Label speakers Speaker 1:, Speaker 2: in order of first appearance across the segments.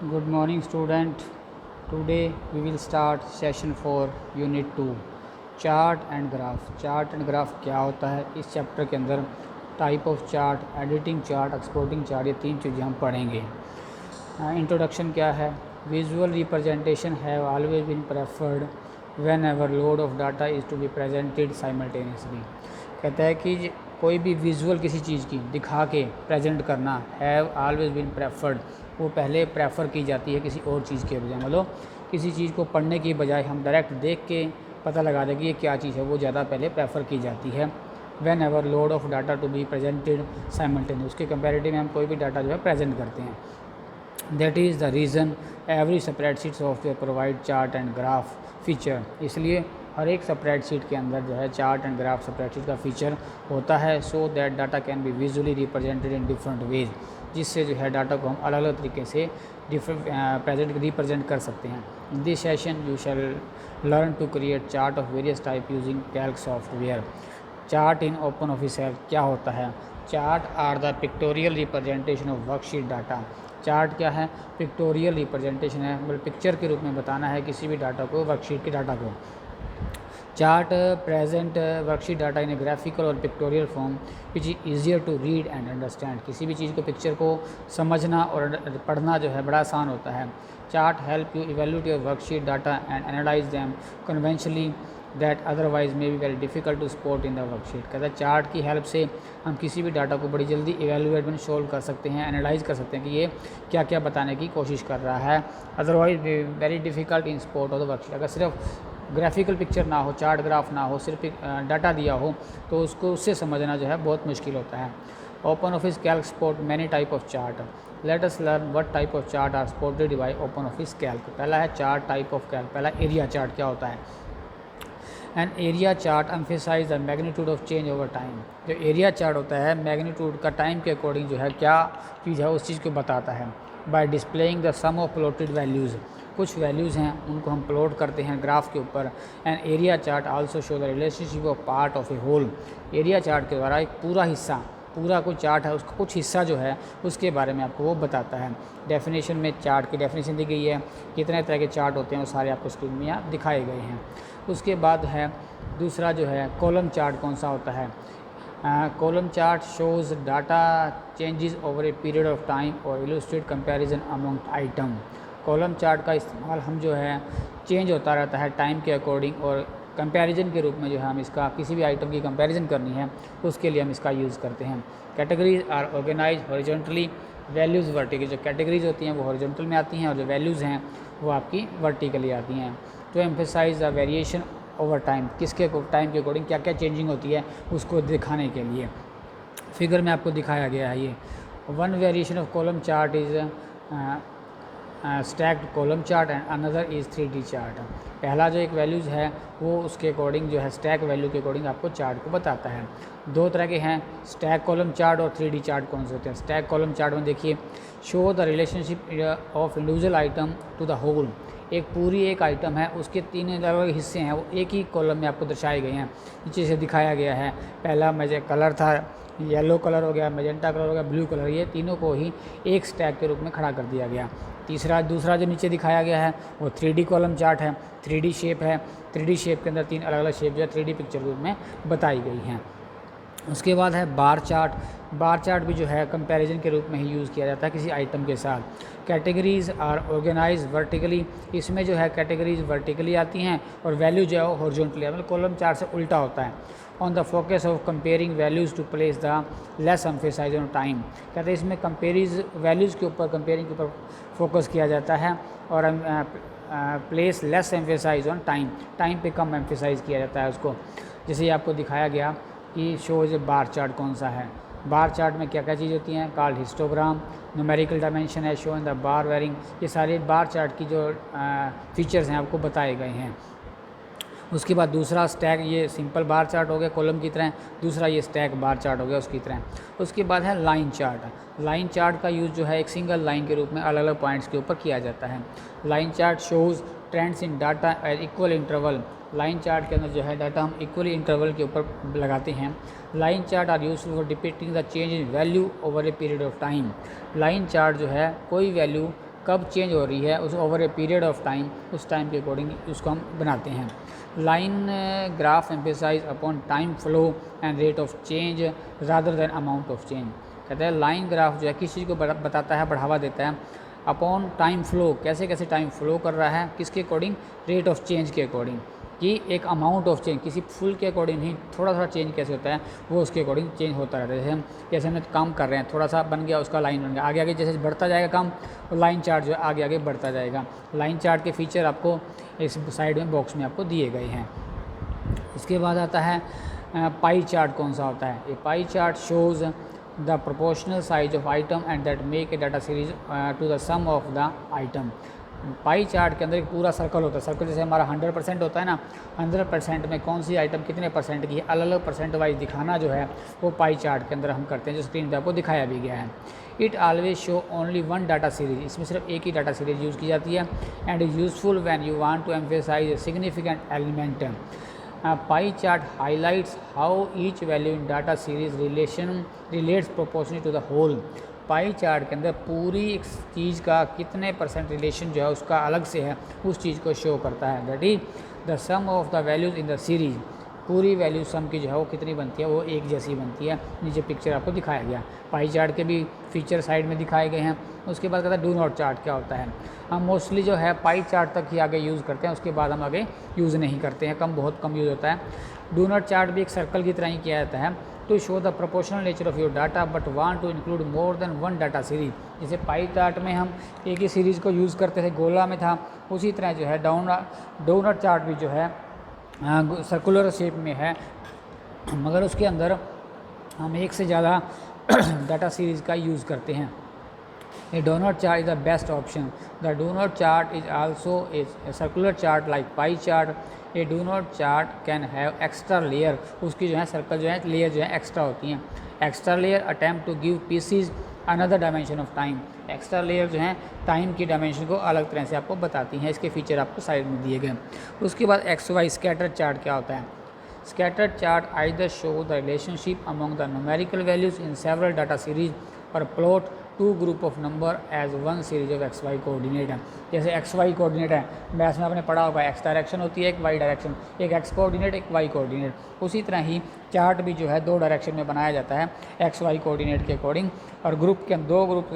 Speaker 1: Good morning student. Today we will start session 4 unit 2 chart and graph. Chart and graph क्या होता है, इस chapter के अंदर type of chart, editing chart, exporting chart, ये तीन चीज़ें हम पढ़ेंगे। इंट्रोडक्शन क्या है? Visual representation have always been preferred whenever load of data is to be presented simultaneously. कहता है कि कोई भी विजुअल किसी चीज़ की दिखा के प्रेजेंट करना हैव ऑलवेज बीन प्रेफर्ड, वो पहले प्रेफर की जाती है किसी और चीज़ के बजाय। मतलब किसी चीज़ को पढ़ने की बजाय हम डायरेक्ट देख के पता लगा दें कि ये क्या चीज़ है, वो ज़्यादा पहले प्रेफर की जाती है। Whenever load of data to be presented simultaneous, उसके कंपैरेटिव में हम कोई भी डाटा जो है प्रेजेंट करते हैं। That is the reason every spreadsheet software provide chart and graph feature. इसलिए हर एक स्प्रेडशीट के अंदर जो है चार्ट एंड ग्राफ स्प्रेडशीट का फीचर होता है, so that data can be visually represented in different ways, जिससे जो है डाटा को हम अलग अलग तरीके से रिप्रेजेंट कर सकते हैं। In this session you shall learn to create chart of various type using Calc software. Chart in OpenOffice help क्या होता है? Chart are the pictorial representation of worksheet data. Chart क्या है? पिक्टोरियल रिप्रेजेंटेशन है, मतलब picture के रूप में बताना है किसी भी डाटा को, वर्कशीट के डाटा को। Chart present worksheet data in a graphical और pictorial form which is easier to read and understand. किसी भी चीज़ को, पिक्चर को समझना और पढ़ना जो है बड़ा आसान होता है। Chart help you evaluate your worksheet data and analyse them conventionally that otherwise may be very difficult to spot in the worksheet. कहता है चार्ट की हेल्प से हम किसी भी डाटा को बड़ी जल्दी इवेल्यूएट सोल्व कर सकते हैं, एनालाइज कर सकते हैं कि ये क्या क्या बताने की कोशिश कर रहा है। Otherwise very difficult in spot of the worksheet. अगर सिर्फ ग्राफिकल पिक्चर ना हो, चार्ट ग्राफ ना हो, सिर्फ डाटा दिया हो, तो उसको उससे समझना जो है बहुत मुश्किल होता है। OpenOffice Calc support many type of chart. Let us learn what type of chart are supported by OpenOffice Calc. पहला है चार्ट टाइप ऑफ कैल्क। पहला एरिया चार्ट क्या होता है? An area chart emphasise the magnitude of change over time. जो area chart होता है, magnitude का टाइम के अकॉर्डिंग जो है क्या चीज़ है उस चीज़ को बताता है। By displaying the sum of plotted values, कुछ वैल्यूज़ हैं उनको हम प्लॉट करते हैं ग्राफ के ऊपर। And area chart also show the relationship of part of a whole. Area chart के द्वारा एक पूरा हिस्सा, पूरा कोई चार्ट है उसका कुछ हिस्सा जो है उसके बारे में आपको वो बताता है। डेफिनेशन में चार्ट की डेफिनेशन दी गई है, कितने तरह के चार्ट होते हैं वो सारे आपको स्क्रीन में यहाँ दिखाए गए हैं। उसके बाद है दूसरा जो है कॉलम चार्ट। कौन सा होता है? Column chart shows data changes over a period of time और illustrate comparison among item. Column chart का इस्तेमाल हम जो है चेंज होता रहता है टाइम के अकॉर्डिंग, और कंपैरिजन के रूप में जो है हम इसका किसी भी आइटम की कंपैरिजन करनी है तो उसके लिए हम इसका यूज़ करते हैं। Categories are organise horizontally, values vertically. जो कैटेगरीज होती हैं वो हॉरिजॉन्टल में आती हैं और जो वैल्यूज़ हैं वो आपकी वर्टिकली आती हैं। तो emphasise the variation over time, किसके टाइम के अकॉर्डिंग क्या क्या चेंजिंग होती है उसको दिखाने के लिए। फिगर में आपको दिखाया गया है ये। One variation of column chart is stacked column chart and another is 3D chart. पहला जो एक वैल्यूज़ है वो उसके अकॉर्डिंग जो है स्टैक वैल्यू के अकॉर्डिंग आपको चार्ट को बताता है। दो तरह के हैं, स्टैक कॉलम चार्ट और 3D चार्ट। कौन से होते हैं? स्टैक कॉलम चार्ट में देखिए, show the relationship of individual item to the whole. एक आइटम है, उसके तीन अलग अलग हिस्से हैं, वो एक ही कॉलम में आपको दर्शाए गए हैं, नीचे से दिखाया गया है। पहला मुझे कलर था, येलो कलर हो गया, मैजेंटा कलर हो गया, ब्लू कलर, ये तीनों को ही एक स्टैक के रूप में खड़ा कर दिया गया। दूसरा जो नीचे दिखाया गया है वो 3D कॉलम चार्ट है, 3D शेप है। 3D शेप के अंदर तीन अलग अलग शेप जो है 3D पिक्चर के रूप में बताई गई हैं। उसके बाद है बार चार्ट। बार चार्ट भी जो है कंपैरिजन के रूप में ही यूज़ किया जाता है किसी आइटम के साथ। कैटेगरीज आर ऑर्गेनाइज वर्टिकली, इसमें जो है कैटेगरीज वर्टिकली आती हैं और वैल्यू जो है वो हॉरिजॉन्टली, मतलब कॉलम चार्ट से उल्टा होता है। On the focus of comparing values to place the less emphasise on time. कहते हैं इसमें कंपेरिज वैल्यूज़ के ऊपर, कंपेयरिंग के ऊपर फोकस किया जाता है और place less emphasise on time, time पे कम एम्फेसाइज किया जाता है उसको। जैसे ये आपको दिखाया गया कि शोज बार चार्ट कौन सा है। बार चार्ट में क्या क्या चीज़ होती हैं? कॉल्ड हिस्टोग्राम, न्यूमेरिकल डायमेंशन है, show in the bar varying. ये सारे बार चार्ट की जो फीचर्स हैं आपको बताए गए हैं। उसके बाद दूसरा स्टैक, ये सिंपल बार चार्ट हो गया कॉलम की तरह, दूसरा ये स्टैक बार चार्ट हो गया उसकी तरह। उसके बाद है लाइन चार्ट। लाइन चार्ट का यूज़ जो है एक सिंगल लाइन के रूप में अलग अलग पॉइंट्स के ऊपर किया जाता है। Line chart shows trends in data at equal interval. Line chart के अंदर जो है डाटा हम इक्वली इंटरवल के ऊपर लगाते हैं। Line chart are used for depicting the change in value over a period of time. Line chart जो है कोई वैल्यू कब चेंज हो रही है उस over a period of time, उस टाइम के अकॉर्डिंग उसको हम बनाते हैं। Line graph emphasise upon time flow and rate of change rather than amount of change. कहते हैं लाइन ग्राफ जो है किस चीज़ को बताता है, बढ़ावा देता है अपॉन टाइम फ्लो, कैसे कैसे टाइम फ्लो कर रहा है, किसके अकॉर्डिंग, रेट ऑफ चेंज के अकॉर्डिंग, कि एक अमाउंट ऑफ चेंज किसी फुल के अकॉर्डिंग नहीं, थोड़ा थोड़ा चेंज कैसे होता है वो उसके अकॉर्डिंग चेंज होता रहता है। जैसे हम काम कर रहे हैं, थोड़ा सा बन गया उसका लाइन बन गया, आगे आगे जैसे बढ़ता जाएगा काम और लाइन चार्ट जो है आगे आगे बढ़ता जाएगा। लाइन चार्ट के फीचर आपको इस साइड में बॉक्स में आपको दिए गए हैं। इसके बाद आता है पाई चार्ट। कौन सा होता है ये pie chart? Shows the proportional size of item and that make a data series to the sum of the item. Pie chart के अंदर एक पूरा सर्कल होता है, सर्कल जैसे हमारा 100% होता है ना, 100% में कौन सी आइटम कितने परसेंट की है, अलग अलग परसेंट वाइज दिखाना जो है वो पाई चार्ट के अंदर हम करते हैं, जो स्क्रीन पे आपको दिखाया भी गया है। It always show only one data series, इसमें सिर्फ एक ही डाटा सीरीज यूज़ की जाती है and is useful when you want to emphasise a significant element. Pie chart highlights how each value in data series relates proportionally to the whole. Pie chart के अंदर पूरी एक चीज़ का कितने परसेंट रिलेशन जो है उसका अलग से है, उस चीज़ को शो करता है। That is the sum of the values in the series, पूरी वैल्यू सम की जो है वो कितनी बनती है, वो एक जैसी बनती है। नीचे पिक्चर आपको दिखाया गया, पाई चार्ट के भी फीचर साइड में दिखाए गए हैं। उसके बाद कहता है डू नॉट चार्ट क्या होता है। हम मोस्टली जो है पाई चार्ट तक ही आगे यूज़ करते हैं, उसके बाद हम आगे यूज़ नहीं करते हैं, बहुत कम यूज़ होता है। डू नॉट चार्ट भी एक सर्कल की तरह ही किया जाता है to show the proportional nature of your data but want to include more than one data series. जैसे पाई चार्ट में हम एक ही सीरीज़ को यूज़ करते थे, गोला में था, उसी तरह जो है डू नॉट चार्ट भी जो है सर्कुलर शेप में है, मगर उसके अंदर हम एक से ज़्यादा डाटा सीरीज़ का यूज़ करते हैं। A donut chart is the best option. The donut chart is also a circular chart like pie chart. A donut chart can have extra layer. उसकी जो है सर्कल जो है लेयर जो है एक्स्ट्रा होती हैं। Extra layer attempt to give pieces another dimension of time. Extra layer जो है टाइम की डायमेंशन को अलग तरह से आपको बताती हैं। इसके फीचर आपको साइड में दिए गए। उसके बाद XY स्कैटर चार्ट क्या होता है? Scattered chart either show the relationship among the numerical values in several data series or plot to group of number as one series of XY coordinate है। जैसे XY कोऑर्डिनेट है, maths में आपने पढ़ा होगा, एक्स डायरेक्शन होती है, एक वाई डायरेक्शन, एक एक्स कोऑर्डिनेट एक वाई कोऑर्डिनेट। उसी तरह ही चार्ट भी जो है दो डायरेक्शन में बनाया जाता है XY कोऑर्डिनेट के अकॉर्डिंग। और ग्रुप के दो ग्रुप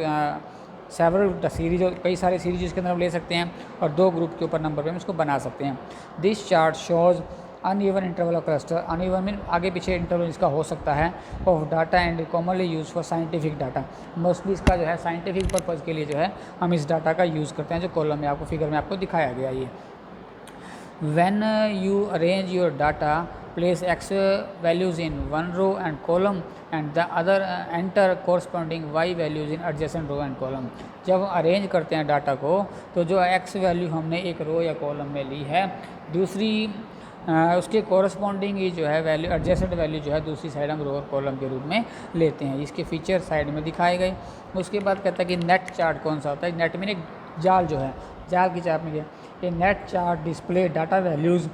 Speaker 1: सेवरल सीरीज, कई सारे सीरीज इसके अंदर हम ले सकते हैं और दो ग्रुप के ऊपर नंबर पे हम इसको बना सकते हैं। This chart shows uneven interval of cluster. Uneven mean आगे पीछे इंटरवल इसका हो सकता है of data and commonly use for scientific data. Mostly इसका जो है साइंटिफिक पर्पज़ के लिए जो है हम इस डाटा का यूज़ करते हैं, जो कॉलम में आपको फिगर में आपको दिखाया गया ये। When you arrange your data place x values in one row and column and the other enter corresponding y values in adjacent row and column. जब हम अरेंज करते हैं डाटा को तो जो x वैल्यू हमने एक रो या कॉलम में ली है, दूसरी उसके कोरस्पॉन्डिंग ही जो है वैल्यू एडजेसेंट वैल्यू जो है दूसरी साइड हम रो और कॉलम के रूप में लेते हैं। इसके फीचर साइड में दिखाए गए। उसके बाद कहता है कि नेट चार्ट कौन सा होता है। नेट में एक जाल जो है, जाल की चार्ट में गया ये net chart display data values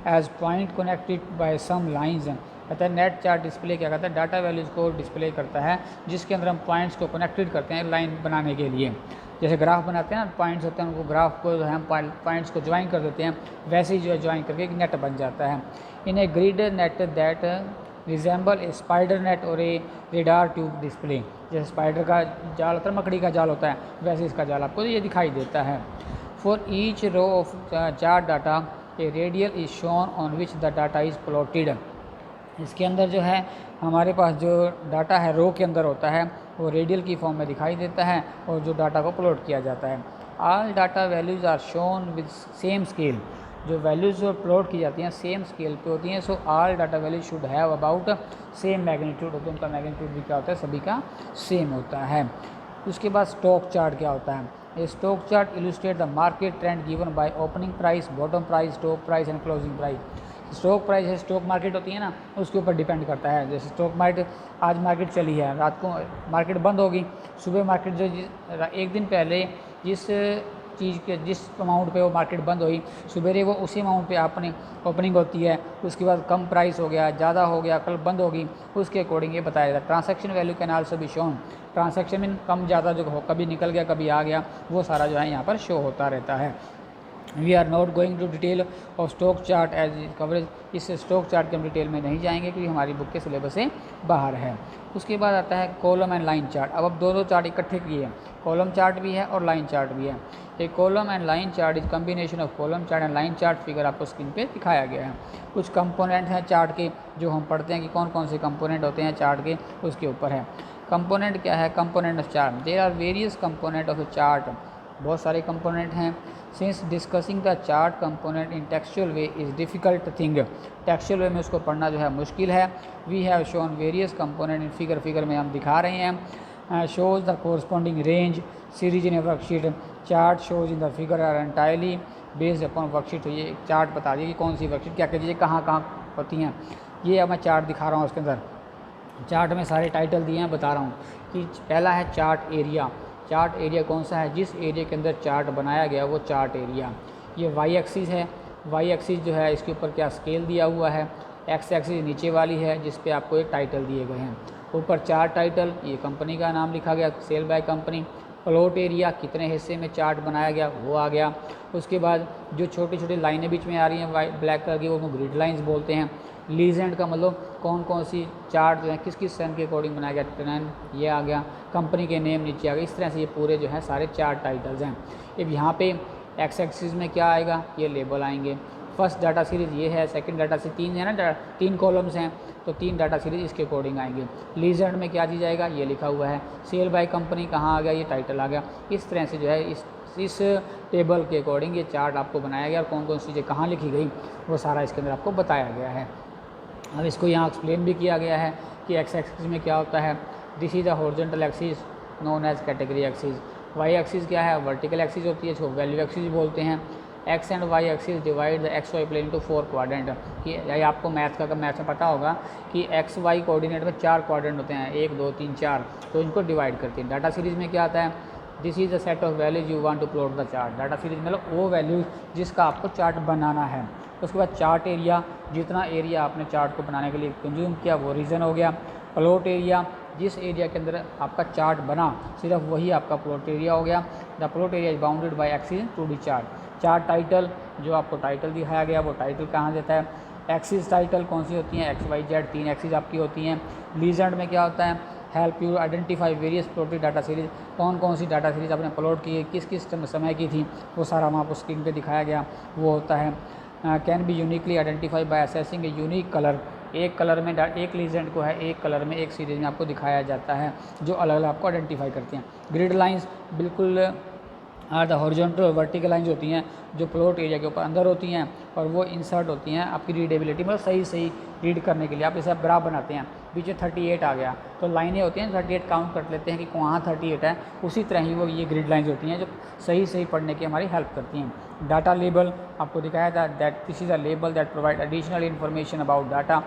Speaker 1: as point connected by some lines. कहता है नेट चार्ट डिस्प्ले क्या करता है, डाटा वैल्यूज़ को डिस्प्ले करता है जिसके अंदर हम पॉइंट्स को कनेक्टेड करते हैं लाइन बनाने के लिए। जैसे ग्राफ बनाते हैं ना, पॉइंट्स होते हैं, उनको ग्राफ को जो है हम पॉइंट्स को ज्वाइन कर देते हैं, वैसे ही जो है ज्वाइन करके एक नेट बन जाता है। In a grid net that resemble a spider net और ए रेडार ट्यूब डिस्प्ले। जैसे स्पाइडर का जाल होता है, मकड़ी का जाल होता है, वैसे इसका जाल आपको ये दिखाई देता है। For each row of chart data a radial is shown on which the data is plotted. इसके अंदर जो है हमारे पास जो डाटा है रो के अंदर होता है वो रेडियल की फॉर्म में दिखाई देता है और जो डाटा को प्लॉट किया जाता है। All data values are shown with same scale. जो वैल्यूज़ जो प्लॉट की जाती हैं सेम स्केल पे होती हैं। So all data value should have about same magnitude होता है, उनका मैग्नीट्यूड भी क्या होता है, सभी का सेम होता है। उसके बाद स्टॉक चार्ट क्या होता है। A stock chart illustrate the market trend given by opening price, bottom price, stock price and closing price. Stock price है, स्टॉक मार्केट होती है ना, उसके ऊपर डिपेंड करता है। जैसे स्टॉक मार्केट आज मार्केट चली है, रात को मार्केट बंद होगी, सुबह मार्केट जो एक दिन पहले जिस चीज़ के जिस अमाउंट पे वो मार्केट बंद हुई सुबेरे वो उसी अमाउंट पे अपनी ओपनिंग होती है, उसके बाद कम प्राइस हो गया, ज़्यादा हो गया, कल बंद होगी, उसके अकॉर्डिंग ये बताया जाता है। Transaction value can also be shown, transaction में कम ज़्यादा जो हो, कभी निकल गया कभी आ गया, वो सारा जो है यहाँ पर शो होता रहता है। We are not going to detail of stock chart as coverage, इस स्टॉक चार्ट के हम डिटेल में नहीं जाएंगे क्योंकि हमारी बुक के सिलेबस से बाहर है। उसके बाद आता है कॉलम एंड लाइन चार्ट। अब दोनों चार्ट इकट्ठे किए हैं, कॉलम चार्ट भी है और लाइन चार्ट भी है। एक column and line chart is combination of column chart and line chart, figure आपको स्क्रीन पे दिखाया गया है। कुछ कंपोनेंट हैं चार्ट के जो हम पढ़ते हैं कि कौन कौन से कंपोनेंट होते हैं चार्ट के, उसके ऊपर है। कंपोनेंट क्या है? Component of chart, there are various component of a chart, बहुत सारे कंपोनेंट हैं। Since discussing the chart component in textual way is difficult thing, textual way में उसको पढ़ना जो है मुश्किल है। We have shown various component in figure, figure में हम दिखा रहे हैं। Shows the corresponding range series in a worksheet, chart shows in the figure are entirely based upon worksheet. तो ये चार्ट बता दिए कि कौन सी वर्कशीट क्या क्या चीज़ें कहाँ कहाँ होती हैं। ये अब मैं चार्ट दिखा रहा हूँ, उसके अंदर चार्ट में सारे टाइटल दिए हैं, बता रहा हूँ कि पहला है चार्ट एरिया। चार्ट एरिया कौन सा है? जिस एरिया के अंदर चार्ट बनाया गया वो चार्ट एरिया। ये वाई एक्सिस है, वाई एक्सिस जो है इसके ऊपर क्या स्केल दिया हुआ है, एक्स एक्सिस नीचे वाली है जिस पे आपको एक टाइटल दिए गए हैं। ऊपर चार्ट टाइटल, ये कंपनी का नाम लिखा गया, sale by company. Plot area, कितने हिस्से में चार्ट बनाया गया वो आ गया। उसके बाद जो छोटी छोटी लाइनें बीच में आ रही हैं वाइट ब्लैक कलर की, वो ग्रिड लाइंस बोलते हैं। लीजेंड का मतलब कौन कौन सी चार्ट जो है किस किस सन के अकॉर्डिंग बनाया गया, ट्रेंड ये आ गया। कंपनी के नेम नीचे आ गए। इस तरह से ये पूरे जो है सारे चार्ट टाइटल्स हैं। अब यहाँ पे एक्स एक्सिस में क्या आएगा? ये लेबल आएंगे। फर्स्ट डाटा सीरीज़ ये है, सेकंड डाटा सीरीज, तीन है ना, तीन कॉलम्स हैं तो तीन डाटा सीरीज इसके अकॉर्डिंग आएंगे। लीजेंड में क्या चीज़ आएगा? ये लिखा हुआ है। सेल बाय कंपनी कहाँ आ गया? ये टाइटल आ गया। इस तरह से जो है इस टेबल के अकॉर्डिंग ये चार्ट आपको बनाया गया और कौन कौन सी चीज़ें कहाँ लिखी गई वो सारा इसके अंदर आपको बताया गया है। अब इसको यहाँ एक्सप्लेन भी किया गया है कि एक्स एक्सिस में क्या होता है। This is a horizontal axis known as category axis. Y axis क्या है? वर्टिकल एक्सिस होती है, इसको वैल्यू एक्सिस बोलते हैं। X and Y axis divide the X Y plane to 4 quadrant. कि ये आपको मैथ का मैथ में पता होगा कि एक्स वाई कोऑर्डिनेट में 4 क्वाड्रेंट होते हैं, 1 2 3 4, तो इनको डिवाइड करते हैं। डाटा सीरीज़ में क्या आता है? This is the set of values you want to plot the chart. Data series मतलब वो वैल्यूज जिसका आपको चार्ट बनाना है। उसके बाद चार्ट एरिया, जितना एरिया आपने चार्ट को बनाने के लिए कंज्यूम किया वो रीज़न हो गया। प्लॉट एरिया, जिस एरिया के अंदर आपका चार्ट बना सिर्फ वही आपका प्लॉट एरिया हो गया। The plot area is bounded by axis to the chart. Chart title, जो आपको टाइटल दिखाया गया वो टाइटल कहाँ देता है? एक्सिस टाइटल कौन सी होती हैं? एक्स वाई जेड, 3 एक्सिस आपकी होती हैं। लीजेंड में क्या होता है? Help you identify various plotted data series, कौन कौन सी डाटा सीरीज आपने प्लॉट की है, किस किस समय की थी, वो सारा वहाँ पर स्क्रीन पे दिखाया गया वो होता है। Can be uniquely identify bye assessing a unique colour, एक कलर में एक लीजेंड को है एक कलर में एक सीरीज में आपको दिखाया जाता है जो अलग अलग आपको आइडेंटिफाई करती हैं। ग्रिड लाइंस बिल्कुल आर द हॉरिजॉन्टल और वर्टिकल लाइंस होती हैं जो प्लॉट एरिया के ऊपर अंदर होती हैं और वो इंसर्ट होती हैं आपकी रीडेबिलिटी मतलब सही सही रीड करने के लिए। आप जैसे आप ग्राफ बनाते हैं, बीच में 38 आ गया तो लाइनें होती हैं 38 काउंट कर लेते हैं कि वहाँ 38 है, उसी तरह ही वो ये ग्रिड लाइंस होती हैं जो सही सही पढ़ने की हमारी हेल्प करती हैं। डाटा लेबल आपको दिखाया था that this is a label that provide additional information about data.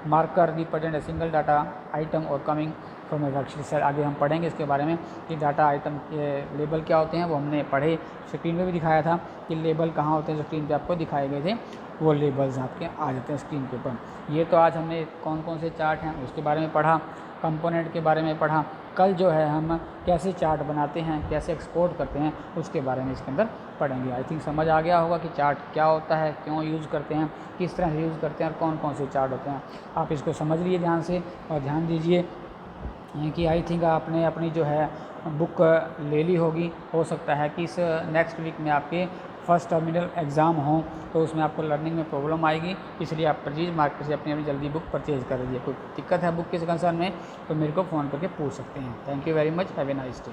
Speaker 1: Marker represent a single data item और coming from a worksheet. Sir आगे हम पढ़ेंगे इसके बारे में कि डाटा आइटम के लेबल क्या होते हैं, वो हमने पढ़े, स्क्रीन पे भी दिखाया था कि लेबल कहाँ होते हैं, जो स्क्रीन पे आपको दिखाए गए थे वो लेबल्स आपके आ जाते हैं स्क्रीन के ऊपर। ये तो आज हमने कौन कौन से चार्ट हैं उसके बारे में पढ़ा, कंपोनेंट के बारे में पढ़ा। कल जो है हम कैसे चार्ट बनाते हैं, कैसे एक्सपोर्ट करते हैं उसके बारे में इसके अंदर पढ़ेंगे। आई थिंक समझ आ गया होगा कि चार्ट क्या होता है, क्यों यूज़ करते हैं, किस तरह से यूज़ करते हैं और कौन कौन से चार्ट होते हैं। आप इसको समझ लीजिए ध्यान से और ध्यान दीजिए कि आई थिंक आपने अपनी जो है बुक ले ली होगी। हो सकता है कि इस नेक्स्ट वीक में आपके फर्स्ट टर्मिनल एग्ज़ाम हो तो उसमें आपको लर्निंग में प्रॉब्लम आएगी, इसलिए आप परचेज मार्केट से अपनी जल्दी बुक परचेज कर लीजिए। कोई दिक्कत है बुक के कंसर्न में तो मेरे को फ़ोन करके पूछ सकते हैं। Thank you very much, have a nice day.